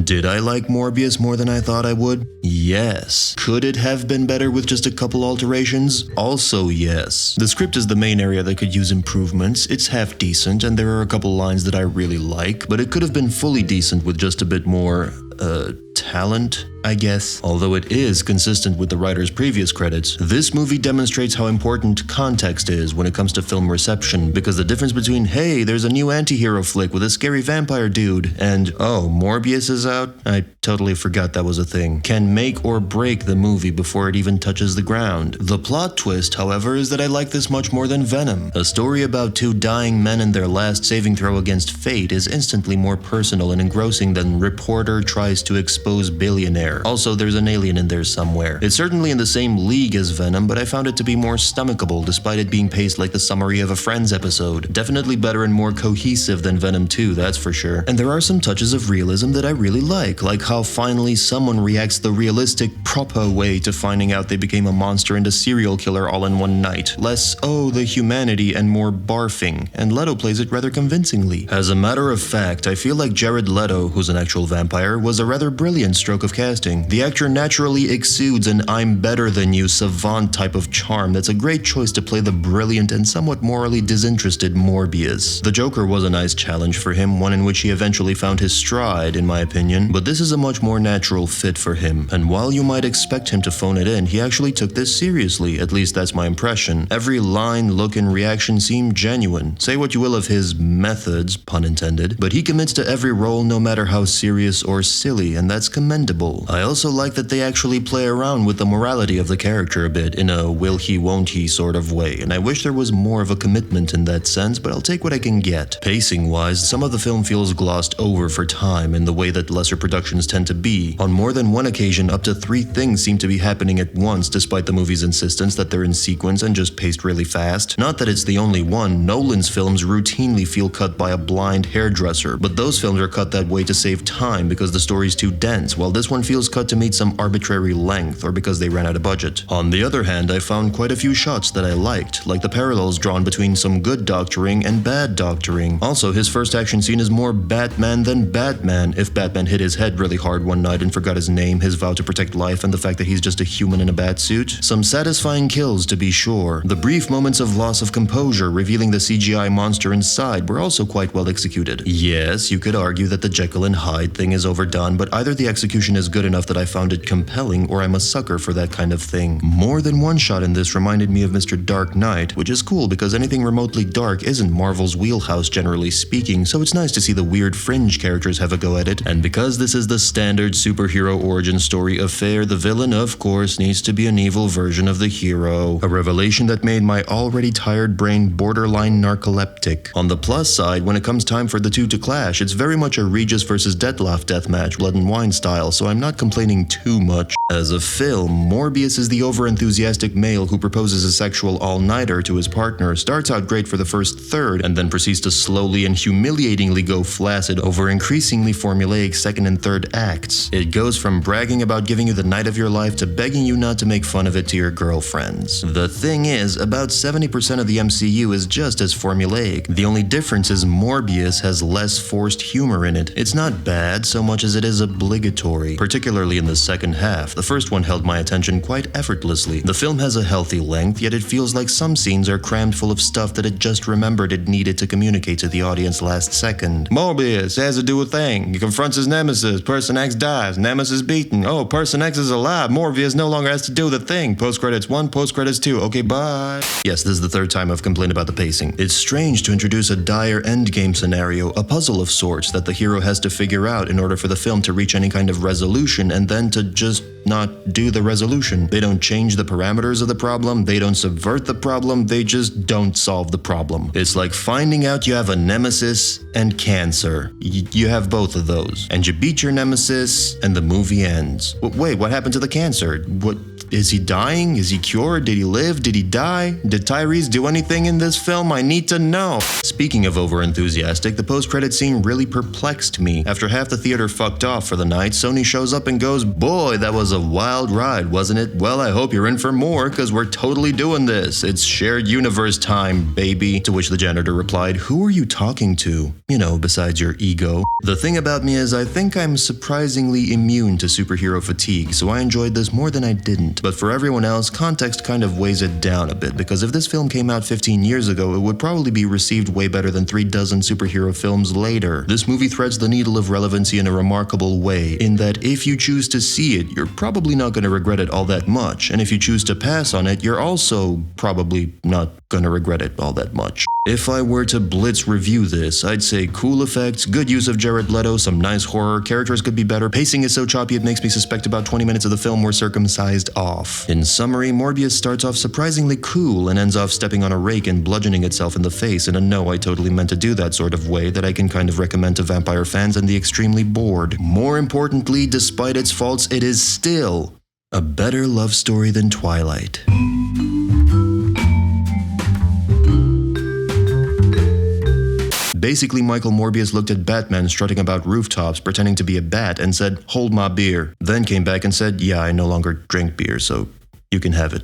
Did I like Morbius more than I thought I would? Yes. Could it have been better with just a couple alterations? Also yes. The script is the main area that could use improvements. It's half decent, and there are a couple lines that I really like, but it could have been fully decent with just a bit more, talent, I guess. Although it is consistent with the writer's previous credits, this movie demonstrates how important context is when it comes to film reception, because the difference between, hey, there's a new anti-hero flick with a scary vampire dude, and, oh, Morbius is out? I totally forgot that was a thing, can make or break the movie before it even touches the ground. The plot twist, however, is that I like this much more than Venom. A story about two dying men and their last saving throw against fate is instantly more personal and engrossing than reporter tries to expose billionaire. Also, there's an alien in there somewhere. It's certainly in the same league as Venom, but I found it to be more stomachable despite it being paced like the summary of a Friends episode. Definitely better and more cohesive than Venom 2, that's for sure. And there are some touches of realism that I really like how finally someone reacts the realistic, proper way to finding out they became a monster and a serial killer all in one night. Less, oh, the humanity, and more barfing, and Leto plays it rather convincingly. As a matter of fact, I feel like Jared Leto, who's an actual vampire, was a rather brilliant stroke of casting. The actor naturally exudes an I'm better than you savant type of charm that's a great choice to play the brilliant and somewhat morally disinterested Morbius. The Joker was a nice challenge for him, one in which he eventually found his stride, in my opinion, but this is a much more natural fit for him, and while you might expect him to phone it in, he actually took this seriously, at least that's my impression. Every line, look, and reaction seemed genuine. Say what you will of his methods, pun intended, but he commits to every role no matter how serious or silly, and that's commendable. I also like that they actually play around with the morality of the character a bit, in a will he won't he sort of way, and I wish there was more of a commitment in that sense, but I'll take what I can get. Pacing-wise, some of the film feels glossed over for time in the way that lesser productions tend to be. On more than one occasion, up to 3 things seem to be happening at once despite the movie's insistence that they're in sequence and just paced really fast. Not that it's the only one, Nolan's films routinely feel cut by a blind hairdresser, but those films are cut that way to save time because the story's too dense, while this one feels cut to meet some arbitrary length or because they ran out of budget. On the other hand, I found quite a few shots that I liked, like the parallels drawn between some good doctoring and bad doctoring. Also, his first action scene is more Batman than Batman, if Batman hit his head really hard one night and forgot his name, his vow to protect life, and the fact that he's just a human in a bat suit. Some satisfying kills, to be sure. The brief moments of loss of composure revealing the CGI monster inside were also quite well executed. Yes, you could argue that the Jekyll and Hyde thing is overdone, but either the execution is good enough that I found it compelling, or I'm a sucker for that kind of thing. More than one shot in this reminded me of Mr. Dark Knight, which is cool because anything remotely dark isn't Marvel's wheelhouse generally speaking, so it's nice to see the weird fringe characters have a go at it. And because this is the standard superhero origin story affair, the villain, of course, needs to be an evil version of the hero. A revelation that made my already tired brain borderline narcoleptic. On the plus side, when it comes time for the two to clash, it's very much a Regis versus Detloff deathmatch, blood and wine style, so I'm not complaining too much. As a film, Morbius is the overenthusiastic male who proposes a sexual all-nighter to his partner, starts out great for the first third, and then proceeds to slowly and humiliatingly go flaccid over increasingly formulaic second and third acts. It goes from bragging about giving you the night of your life to begging you not to make fun of it to your girlfriends. The thing is, about 70% of the MCU is just as formulaic. The only difference is Morbius has less forced humor in it. It's not bad so much as it is obligatory, particularly in the second half. The first one held my attention quite effortlessly. The film has a healthy length, yet it feels like some scenes are crammed full of stuff that it just remembered it needed to communicate to the audience last second. Morbius has to do a thing. He confronts his nemesis. Person X dies. Nemesis beaten. Oh, Person X is alive. Morbius no longer has to do the thing. Post-credits 1, post-credits 2. Okay, bye. Yes, this is the third time I've complained about the pacing. It's strange to introduce a dire endgame scenario, a puzzle of sorts that the hero has to figure out in order for the film to reach any kind of resolution, and then to just not do the resolution. They don't change the parameters of the problem, they don't subvert the problem, they just don't solve the problem. It's like finding out you have a nemesis and cancer. You have both of those. And you beat your nemesis, and the movie ends. Wait, what happened to the cancer? What? Is he dying? Is he cured? Did he live? Did he die? Did Tyrese do anything in this film? I need to know. Speaking of overenthusiastic, the post-credit scene really perplexed me. After half the theater fucked off for the night, Sony shows up and goes, "Boy, that was a wild ride, wasn't it? Well, I hope you're in for more, cause we're totally doing this. It's shared universe time, baby." To which the janitor replied, "Who are you talking to? You know, besides your ego." The thing about me is I think I'm surprisingly immune to superhero fatigue, so I enjoyed this more than I didn't. But for everyone else, context kind of weighs it down a bit, because if this film came out 15 years ago, it would probably be received way better than 3 dozen superhero films later. This movie threads the needle of relevancy in a remarkable way, in that if you choose to see it, you're probably not going to regret it all that much, and if you choose to pass on it, you're also probably not going to regret it all that much. If I were to blitz review this, I'd say cool effects, good use of Jared Leto, some nice horror, characters could be better, pacing is so choppy it makes me suspect about 20 minutes of the film were circumcised off. In summary, Morbius starts off surprisingly cool and ends off stepping on a rake and bludgeoning itself in the face in a "no, I totally meant to do that" sort of way that I can kind of recommend to vampire fans and the extremely bored. More importantly, despite its faults, it is still a better love story than Twilight. Basically, Michael Morbius looked at Batman strutting about rooftops pretending to be a bat and said, "Hold my beer." Then came back and said, "Yeah, I no longer drink beer, so you can have it."